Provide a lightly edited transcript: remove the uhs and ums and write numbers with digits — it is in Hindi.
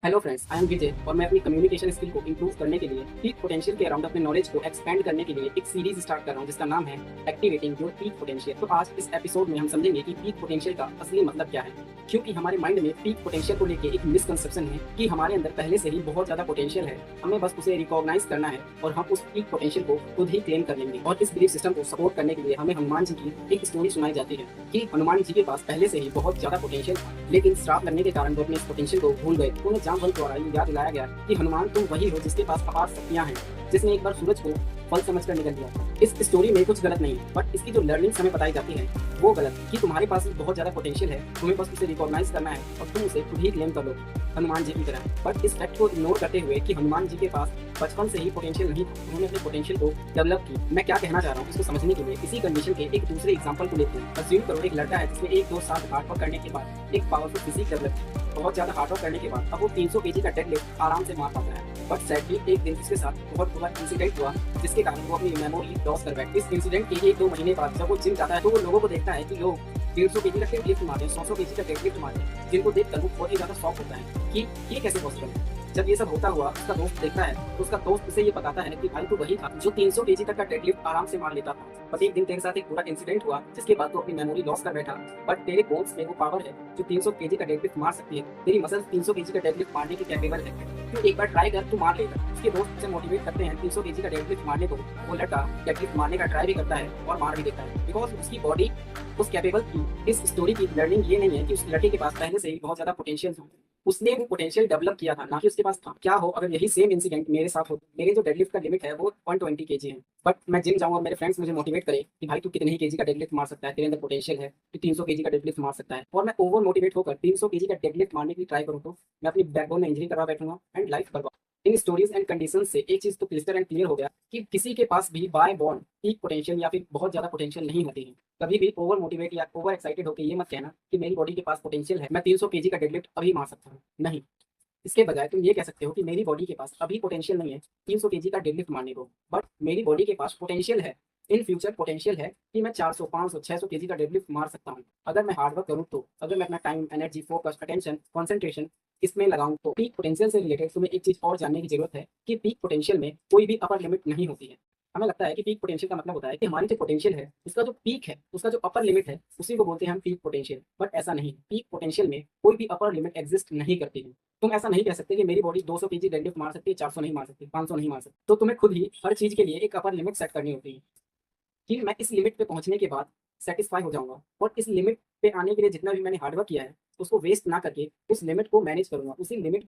हेलो फ्रेंड्स, आई एम विजय और मैं अपनी कम्युनिकेशन स्किल को इंप्रूव करने के लिए पीक पोटेंशियल के अराउंड अपने नॉलेज को एक्सपेंड करने के लिए एक सीरीज स्टार्ट कर रहा हूं जिसका नाम है एक्टिवेटिंग योर पीक पोटेंशियल। तो आज इस एपिसोड में हम समझेंगे कि पीक पोटेंशियल का असली मतलब क्या है, क्योंकि हमारे माइंड में पीक पोटेंशियल को लेकर एक मिसकंसेप्शन है कि हमारे अंदर पहले से ही बहुत ज़्यादा पोटेंशियल है, हमें बस उसे रिकॉग्नाइज करना है और हम उस पीक पोटेंशियल को खुद ही क्लेम कर लेंगे। और इस बिलीफ सिस्टम को सपोर्ट करने के लिए हमें हनुमान जी की एक स्टोरी सुनाई जाती है कि हनुमान जी के पास पहले से ही बहुत ज़्यादा पोटेंशियल था, लेकिन श्राप लगने के कारण वो अपने इस पोटेंशियल को भूल गए। उन्हें जामवंत द्वारा ये याद दिलाया गया कि हनुमान तुम वही हो जिसके पास अपार शक्तियां हैं, जिसने एक बार सूरज को फल समझकर निकल दिया। इस स्टोरी में कुछ गलत नहीं है, बट इसकी जो लर्निंग्स हमें बताई जाती है वो गलत है कि तुम्हारे पास बहुत ज्यादा पोटेंशियल है, तुम्हें बस उसे रिकॉग्नाइज करना है और तुम उसे खुद ही क्लेम कर लो हनुमान जी की तरह। बट इस फैक्ट को इग्नोर करते हुए कि हनुमान जी के पास बचपन से ही पोटेंशियल नहीं था, उन्होंने अपने पोटेंशियल को डेवलप की। मैं क्या कहना चाह रहा हूँ इसको समझने के लिए इसी कंडीशन के एक दूसरे एग्जांपल को लेते हैं। अज्यूम करो एक लड़का है जिसने 1-2 साल हार्डवर्क करने के बाद एक पावरफुल फिजिक डेवलप की। बहुत ज्यादा हार्डवर्क करने के बाद अब वो 300 केजी का डेडलिफ्ट आराम से मार पाता है। बट सैडली एक दिन उसके साथ बहुत बुरा इंसिडेंट हुआ जिसके कारण वो अपनी मेमोरी लॉस कर बैठे। इस इंसिडेंट के 1-2 महीने बाद जब वो जिम जाता है तो वो लोगों को देखता है कि लोग 150 केजी का डेडलिफ्ट मारते हैं, 100 केजी का डेडलिफ्ट मारते हैं, जिनको देखकर वो बहुत ही ज्यादा शॉक होता है कि ये कैसे पॉसिबल है। जब ये सब होता हुआ उसका दोस्त देखता है तो उसका दोस्त उसे ये बताता है कि भाई तू वही था जो 300 केजी तक का डेडलिफ्ट आराम से मार लेता था, बट एक दिन तेरे साथ एक बुरा इंसिडेंट हुआ जिसके बाद तू अपनी मेमोरी लॉस कर बैठा। बट तेरे बोन्स में वो पावर है जो 300 केजी का डेडलिफ्ट मार सकती है, तेरी मसल्स 300 केजी का डेडलिफ्ट मारने की कैपेबल है, तू एक बार ट्राई कर, तू मार लेगा। उसके दोस्त उसे मोटिवेट करते हैं 300 केजी का डेडलिफ्ट मारने को। वो लड़का डेडलिफ्ट मारने का ट्राई भी करता है और मार भी देता है बिकॉज उसकी बॉडी उस कैपेबल की। इस स्टोरी की लर्निंग ये नहीं है कि उस लड़के के पास पहले से ही बहुत ज्यादा पोटेंशियल था, उसने वो पोटेंशियल डेवलप किया था, ना कि उसके पास था। क्या हो अगर यही सेम इंसिडेंट मेरे साथ हो, मेरे जो डेडलिफ्ट का लिमिट है वो 120 केजी है, बट मैं जिम जाऊँ और मेरे फ्रेंड्स मुझे मोटिवेट करें कि भाई तू कितने ही केजी का डेडलिफ्ट मार सकता है, तेरे अंदर पोटेंशियल है, तू 300 केजी का डेडलिफ्ट मार सकता है, और मैं ओवर मोटिवेट होकर 300 केजी का डेडलिफ्ट मारने की ट्राई करूँ तो मैं अपनी बैकबोन में इंजरी करवा बैठूंगा एंड लाइफ बर्बाद। इन स्टोरीज एंड कंडीशन से एक चीज तो क्लिस्टर एंड क्लियर हो गया कि किसी के पास भी बाय बॉर्न पीक पोटेंशियल या फिर बहुत ज्यादा पोटेंशियल नहीं होती है। कभी भी ओवर मोटिवेट या ओवर एक्साइटेड होकर ये मत कहना कि मेरी बॉडी के पास पोटेंशियल है, मैं 300 केजी का डेडलिफ्ट अभी मार सकता हूँ। नहीं, इसके बजाय तुम ये कह सकते हो कि मेरी बॉडी के पास अभी पोटेंशियल नहीं है 300 केजी का डेडलिफ्ट मारने को, बट मेरी बॉडी के पास पोटेंशियल है, इन फ्यूचर पोटेंशियल है कि मैं 400 500 600 केजी का डेडलिफ्ट मार सकता हूँ अगर मैं हार्डवर्क करूँ तो। अगर मैं अपना time, energy, focus, attention, concentration इसमें लगाऊं तो। पीक पोटेंशियल से रिलेटेड तुम्हें एक चीज और जानने की जरूरत है कि पीक पोटेंशियल में कोई भी अपर लिमिट नहीं होती है। हमें लगता है कि पीक पोटेंशियल का मतलब होता है कि हमारी जो पोटेंशियल है उसका जो पीक है, उसका जो अपर लिमिट है, उसी को बोलते हैं हम पीक पोटेंशियल। बट ऐसा नहीं, पीक पोटेंशियल में कोई भी अपर लिमिट एग्जिस्ट नहीं करती है। तुम ऐसा नहीं कह सकते कि मेरी बॉडी 200 केजी डेडलिफ्ट मार सकती है, 400 नहीं मार सकती, 500 नहीं मार सकती। तो तुम्हें खुद ही हर चीज के लिए एक अपर लिमिट सेट करनी होती है कि मैं इस लिमिट पे पहुंचने के बाद सेटिस्फाई हो जाऊंगा, और इस लिमिट पे आने के लिए जितना भी मैंने हार्डवर्क किया है उसको वेस्ट ना करके उस लिमिट को मैनेज करूंगा, उसी लिमिट